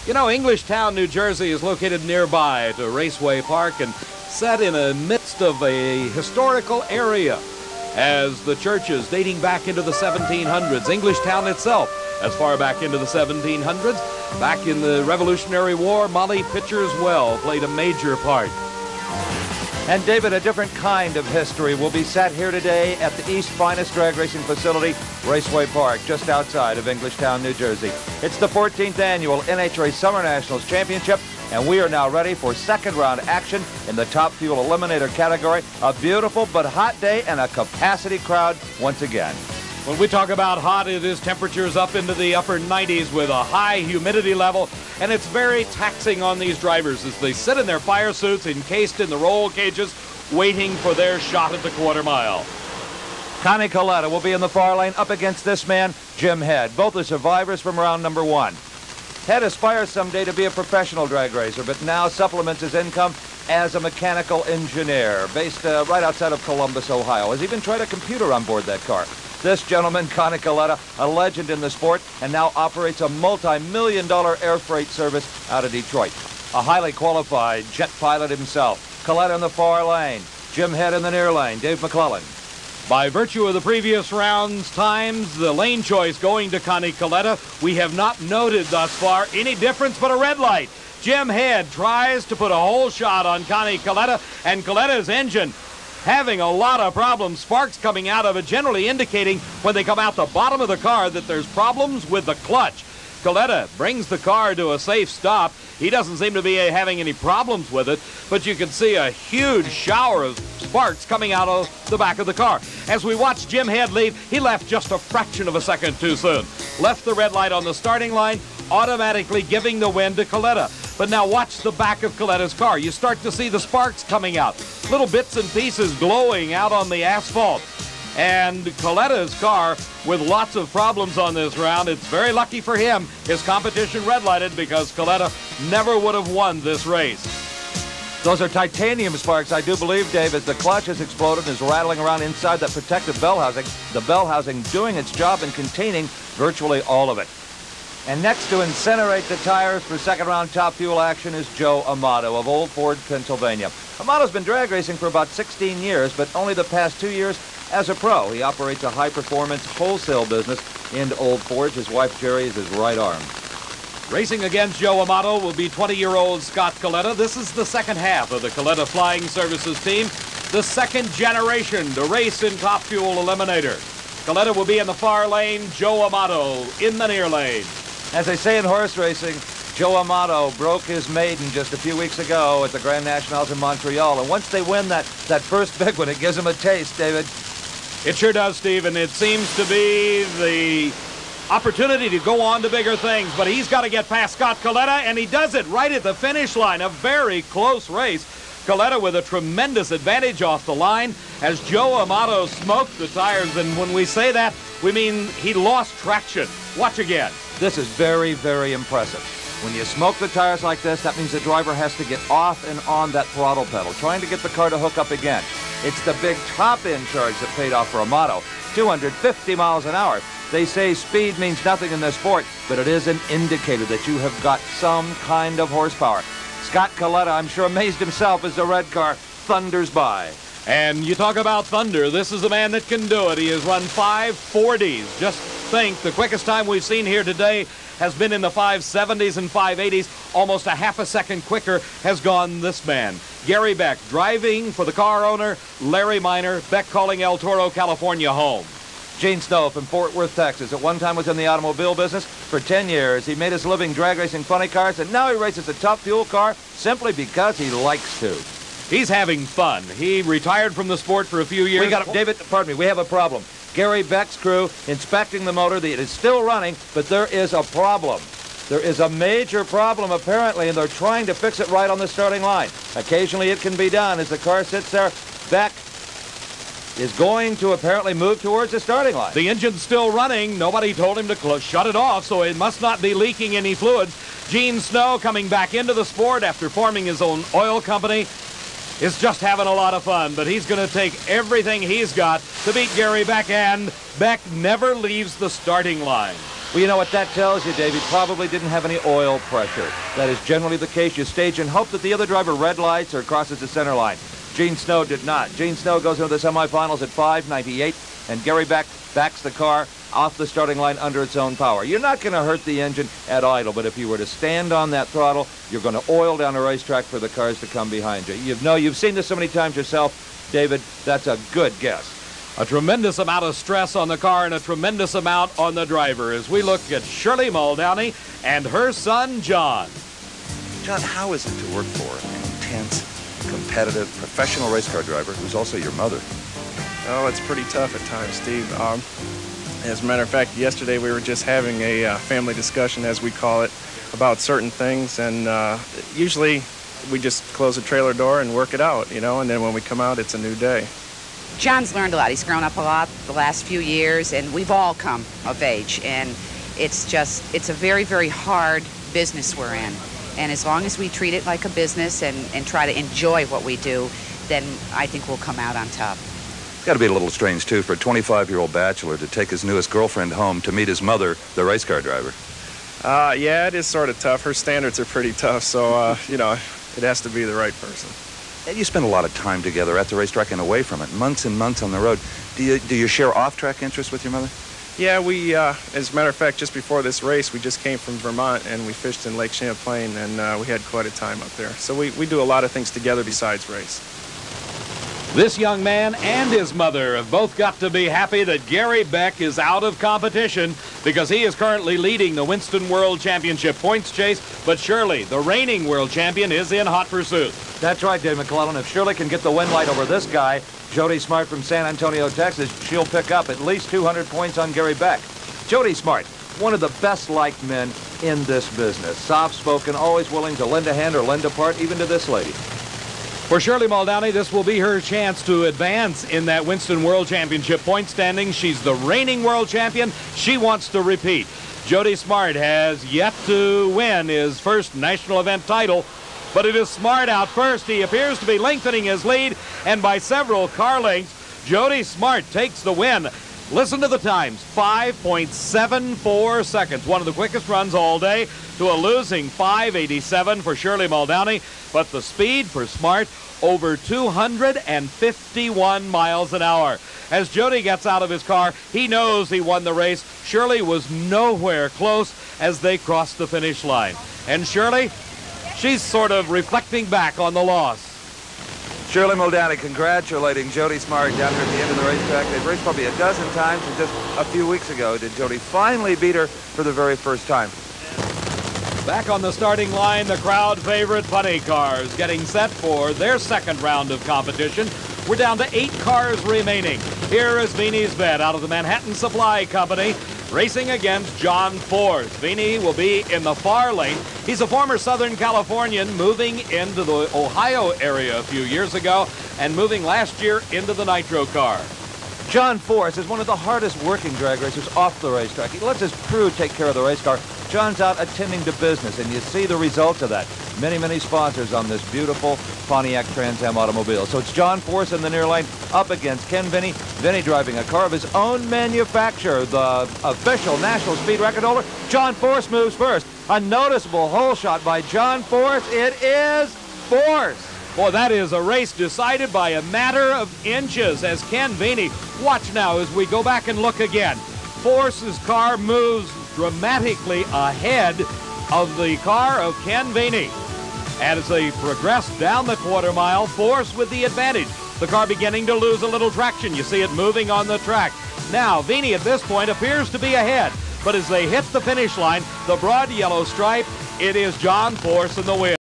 You know, Englishtown, New Jersey is located nearby to Raceway Park and set in the midst of a historical area. As the churches dating back into the 1700s, Englishtown itself as far back into the 1700s. Back in the Revolutionary War, Molly Pitcher's Well played a major part. And David, a different kind of history will be set here today at the East's finest drag racing facility, Raceway Park, just outside of Englishtown, New Jersey. It's the 14th annual NHRA Summernationals Championship, and we are now ready for second round action in the Top Fuel Eliminator category. A beautiful but hot day and a capacity crowd once again. When we talk about hot, it is temperatures up into the upper 90s with a high humidity level, and it's very taxing on these drivers as they sit in their fire suits encased in the roll cages waiting for their shot at the quarter mile. Connie Coletta will be in the far lane up against this man, Jim Head. Both are survivors from round number one. Head aspires someday to be a professional drag racer, but now supplements his income as a mechanical engineer based right outside of Columbus, Ohio. Has even tried a computer on board that car. This gentleman, Connie Coletta, a legend in the sport, and now operates a multi-million-dollar air freight service out of Detroit. A highly qualified jet pilot himself. Coletta in the far lane, Jim Head in the near lane, Dave McClellan. By virtue of the previous round's times, the lane choice going to Connie Coletta, we have not noted thus far any difference but a red light. Jim Head tries to put a whole shot on Connie Coletta, and Coletta's engine having a lot of problems. Sparks coming out of it, generally indicating when they come out the bottom of the car that there's problems with the clutch. Coletta brings the car to a safe stop. He doesn't seem to be having any problems with it, but you can see a huge shower of sparks coming out of the back of the car. As we watch Jim Head leave, he left just a fraction of a second too soon. Left the red light on the starting line, automatically giving the win to Coletta. But now watch the back of Coletta's car. You start to see the sparks coming out, little bits and pieces glowing out on the asphalt. And Coletta's car with lots of problems on this round. It's very lucky for him. His competition red lighted because Coletta never would have won this race. Those are titanium sparks, I do believe, Dave, as the clutch has exploded and is rattling around inside that protective bell housing. The bell housing doing its job in containing virtually all of it. And next to incinerate the tires for second round top fuel action is Joe Amato of Old Ford, Pennsylvania. Amato's been drag racing for about 16 years, but only the past 2 years as a pro. He operates a high-performance wholesale business in Old Forge. His wife, Jerry, is his right arm. Racing against Joe Amato will be 20-year-old Scott Coletta. This is the second half of the Coletta Flying Services team, the second generation to race in Top Fuel Eliminator. Coletta will be in the far lane, Joe Amato in the near lane. As they say in horse racing, Joe Amato broke his maiden just a few weeks ago at the Grand Nationals in Montreal. And once they win that first big one, it gives them a taste, David. It sure does, Steve, and it seems to be the opportunity to go on to bigger things. But he's got to get past Scott Coletta, and he does it right at the finish line. A very close race. Coletta with a tremendous advantage off the line as Joe Amato smoked the tires. And when we say that, we mean he lost traction. Watch again. This is very, very impressive. When you smoke the tires like this, that means the driver has to get off and on that throttle pedal, trying to get the car to hook up again. It's the big top-end charge that paid off for Amato, 250 miles an hour. They say speed means nothing in this sport, but it is an indicator that you have got some kind of horsepower. Scott Coletta, I'm sure, amazed himself as the red car thunders by. And you talk about thunder, this is a man that can do it. He has run 5:40s. Just think, the quickest time we've seen here today has been in the 5:70s and 5:80s. Almost a half a second quicker has gone this man. Gary Beck driving for the car owner, Larry Miner. Beck calling El Toro, California home. Gene Snow from Fort Worth, Texas. At one time was in the automobile business. For 10 years, he made his living drag racing funny cars, and now he races a top fuel car simply because he likes to. He's having fun. He retired from the sport for a few years. We got, David, pardon me, we have a problem. Gary Beck's crew inspecting the motor. It is still running, but there is a problem. There is a major problem, apparently, and they're trying to fix it right on the starting line. Occasionally it can be done. As the car sits there, Beck is going to apparently move towards the starting line. The engine's still running. Nobody told him to shut it off, so it must not be leaking any fluids. Gene Snow, coming back into the sport after forming his own oil company, is just having a lot of fun, but he's going to take everything he's got to beat Gary Beck, and Beck never leaves the starting line. Well, you know what that tells you, Dave? He probably didn't have any oil pressure. That is generally the case. You stage and hope that the other driver red lights or crosses the center line. Gene Snow did not. Gene Snow goes into the semifinals at 5.98, and Gary Beck backs the car off the starting line under its own power. You're not going to hurt the engine at idle, but if you were to stand on that throttle, you're going to oil down a racetrack for the cars to come behind you. You've seen this so many times yourself, David. That's a good guess. A tremendous amount of stress on the car and a tremendous amount on the driver as we look at Shirley Muldowney and her son, John. John, how is it to work for an intense, competitive, professional race car driver who's also your mother? Oh, it's pretty tough at times, Steve. As a matter of fact, yesterday we were just having a family discussion, as we call it, about certain things, and usually we just close the trailer door and work it out, and then when we come out, it's a new day. John's learned a lot. He's grown up a lot the last few years, and we've all come of age, and it's a very, very hard business we're in. And as long as we treat it like a business and try to enjoy what we do, then I think we'll come out on top. It's got to be a little strange, too, for a 25-year-old bachelor to take his newest girlfriend home to meet his mother, the race car driver. Yeah, it is sort of tough. Her standards are pretty tough, so, it has to be the right person. And you spend a lot of time together at the racetrack and away from it, months and months on the road. Do you share off-track interests with your mother? Yeah, we, as a matter of fact, just before this race, we just came from Vermont, and we fished in Lake Champlain, and we had quite a time up there. So we do a lot of things together besides race. This young man and his mother have both got to be happy that Gary Beck is out of competition because he is currently leading the Winston World Championship points chase, but Shirley, the reigning world champion, is in hot pursuit. That's right, Dave McClellan. If Shirley can get the win light over this guy, Jody Smart from San Antonio, Texas, she'll pick up at least 200 points on Gary Beck. Jody Smart, one of the best-liked men in this business. Soft-spoken, always willing to lend a hand or lend a part, even to this lady. For Shirley Muldowney, this will be her chance to advance in that Winston World Championship point standing. She's the reigning world champion. She wants to repeat. Jody Smart has yet to win his first national event title, but it is Smart out first. He appears to be lengthening his lead, and by several car lengths, Jody Smart takes the win. Listen to the times, 5.74 seconds. One of the quickest runs all day to a losing 5.87 for Shirley Muldowney. But the speed for Smart, over 251 miles an hour. As Jody gets out of his car, he knows he won the race. Shirley was nowhere close as they crossed the finish line. And Shirley, she's sort of reflecting back on the loss. Shirley Muldowney congratulating Jody Smart down here at the end of the racetrack. They've raced probably a dozen times, and just a few weeks ago did Jody finally beat her for the very first time. Back on the starting line, the crowd favorite Punny cars getting set for their second round of competition. We're down to 8 cars remaining. Here is Vini's Bet out of the Manhattan Supply Company, racing against John Force. Vini will be in the far lane. He's a former Southern Californian moving into the Ohio area a few years ago and moving last year into the Nitro car. John Force is one of the hardest working drag racers off the racetrack. He lets his crew take care of the race car. John's out attending to business, and you see the result of that. Many, many sponsors on this beautiful Pontiac Trans Am automobile. So it's John Force in the near lane up against Ken Vinny. Vinny driving a car of his own manufacture, the official national speed record holder. John Force moves first. A noticeable hole shot by John Force. It is Force. Boy, that is a race decided by a matter of inches as Ken Vinny. Watch now as we go back and look again. Force's car moves dramatically ahead of the car of Ken Vinny. And as they progress down the quarter mile, Force with the advantage. The car beginning to lose a little traction. You see it moving on the track. Now, Vinny at this point appears to be ahead. But as they hit the finish line, the broad yellow stripe, it is John Force in the win.